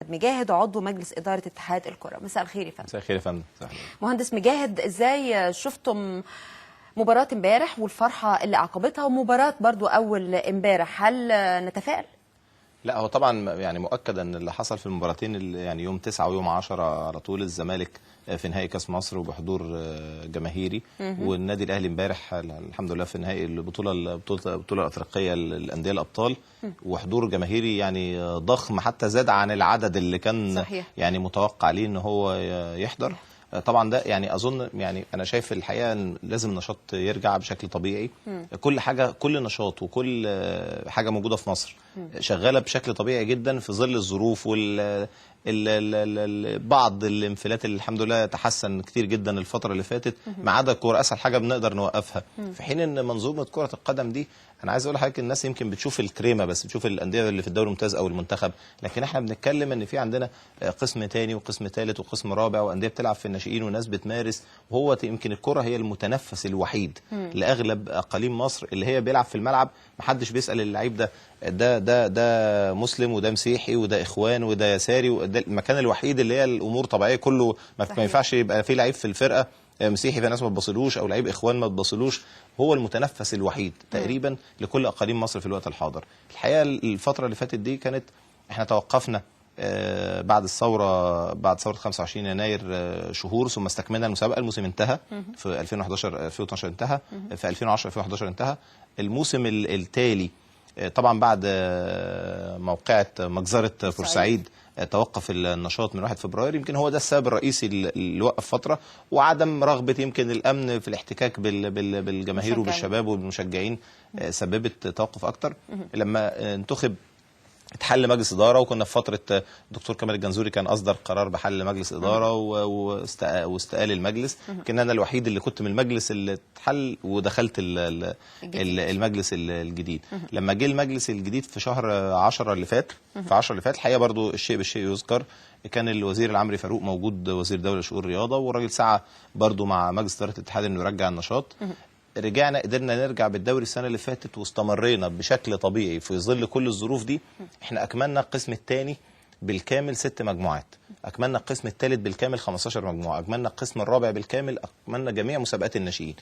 مجاهد عضو مجلس إدارة اتحاد الكرة. مساء الخير يا فندم. مساء الخير يا فندم. مهندس مجاهد، ازاي شفتم مباراة امبارح والفرحة اللي عقبتها ومباراة برضو أول امبارح؟ هل نتفائل؟ لا، هو طبعا يعني مؤكد ان اللي حصل في المباراتين اللي يعني يوم 9 ويوم 10 على طول، الزمالك في نهائي كاس مصر وبحضور جماهيري، والنادي الاهلي امبارح الحمد لله في نهائي البطوله الافريقيه للانديه الابطال وحضور جماهيري يعني ضخم، حتى زاد عن العدد اللي كان صحيح. يعني متوقع ليه ان هو يحضر. طبعا ده يعني اظن يعني انا شايف الحقيقه ان لازم النشاط يرجع بشكل طبيعي. كل حاجه، كل نشاط وكل حاجه موجوده في مصر شغاله بشكل طبيعي جدا في ظل الظروف بعض الانفلات اللي الحمد لله تحسن كتير جدا الفتره اللي فاتت، ما عدا الكوره اسهل حاجه بنقدر نوقفها، في حين ان منظومه كره القدم دي انا عايز اقول لحضرتك الناس يمكن بتشوف الكريمه بس، بتشوف الانديه اللي في الدوري الممتاز او المنتخب، لكن احنا بنتكلم ان في عندنا قسم ثاني وقسم ثالث وقسم رابع وانديه بتلعب في الناشئين وناس بتمارس، وهو يمكن الكره هي المتنفس الوحيد لاغلب اقاليم مصر اللي هي بيلعب في الملعب محدش بيسال اللعيب ده مسلم وده مسيحي وده اخوان وده يساري، وده المكان الوحيد اللي هي الامور طبيعيه كله. ما ينفعش يبقى في لعيب في الفرقه مسيحي في ناس ما تبصلوش او لعيب اخوان ما تبصلوش، هو المتنفس الوحيد تقريبا لكل اقاليم مصر في الوقت الحاضر. الحقيقه الفتره اللي فاتت دي كانت احنا توقفنا بعد ثوره 25 يناير شهور، ثم استكملنا المسابقه. الموسم انتهى في 2012 انتهى، في 2011 انتهى. الموسم التالي طبعا بعد موقعة مجزرة بورسعيد توقف النشاط من 1 فبراير. يمكن هو ده السبب الرئيسي اللي وقف فترة، وعدم رغبة يمكن الأمن في الاحتكاك بالجماهير وبالشباب والمشجعين سببت توقف أكتر. لما انتخب اتحل مجلس اداره، وكنا في فتره الدكتور كمال الجنزوري كان اصدر قرار بحل مجلس اداره واستقال المجلس. يمكن انا الوحيد اللي كنت من المجلس اللي اتحل ودخلت المجلس الجديد. لما جه المجلس الجديد في شهر 10 اللي فات، الحقيقه برضو الشيء بالشيء يذكر، كان الوزير العمري فاروق موجود، وزير دولة شؤون الرياضه، والراجل سعى برضو مع مجلس اداره الاتحاد انه يرجع النشاط. قدرنا نرجع بالدوري السنه اللي فاتت واستمرينا بشكل طبيعي في ظل كل الظروف دي. احنا اكملنا القسم الثاني بالكامل 6 مجموعات، اكملنا القسم الثالث بالكامل 15 مجموعه، اكملنا القسم الرابع بالكامل، اكملنا جميع مسابقات الناشئين.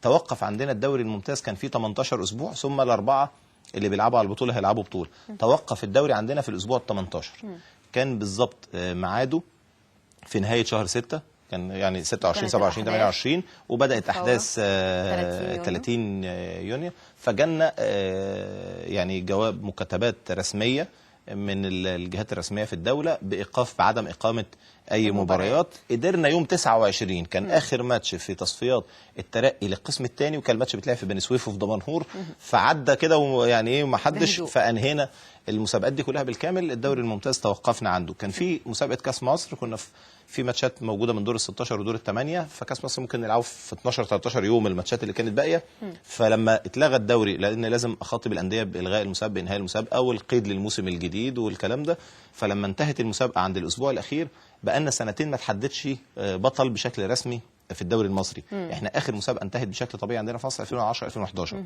توقف عندنا الدوري الممتاز كان فيه 18 اسبوع، ثم الاربعه اللي بيلعبوا على البطوله هيلعبوا بطوله. توقف الدوري عندنا في الاسبوع ال 18، كان بالظبط ميعاده في نهايه شهر 6، كان يعني 26 27 28، وبدات احداث 30 يونيو. فجالنا يعني جواب مكتبات رسميه من الجهات الرسميه في الدوله بايقاف بعدم اقامه اي مباريات. قدرنا يوم 29 كان اخر ماتش في تصفيات الترقي للقسم الثاني، وكان الماتش بيتلعب في بني سويف وفي دمنهور، فعدى كده ويعني ايه وما حدش، فانهينا المسابقات دي كلها بالكامل. الدوري الممتاز توقفنا عنده. كان في مسابقه كاس مصر، كنا في ماتشات موجوده من دور ال 16 ودور ال8، فكاس مصر ممكن نلعبه في 12 13 يوم الماتشات اللي كانت باقيه. فلما اتلغى الدوري، لان لازم اخاطب الانديه بالغاء المسابقه، انهاء المسابقه والقيد للموسم الجديد والكلام ده، فلما انتهت المسابقه عند الاسبوع الاخير بقالنا سنتين ما تحددش بطل بشكل رسمي في الدوري المصري. احنا اخر مسابقه انتهت بشكل طبيعي عندنا في مصر 2010 2011.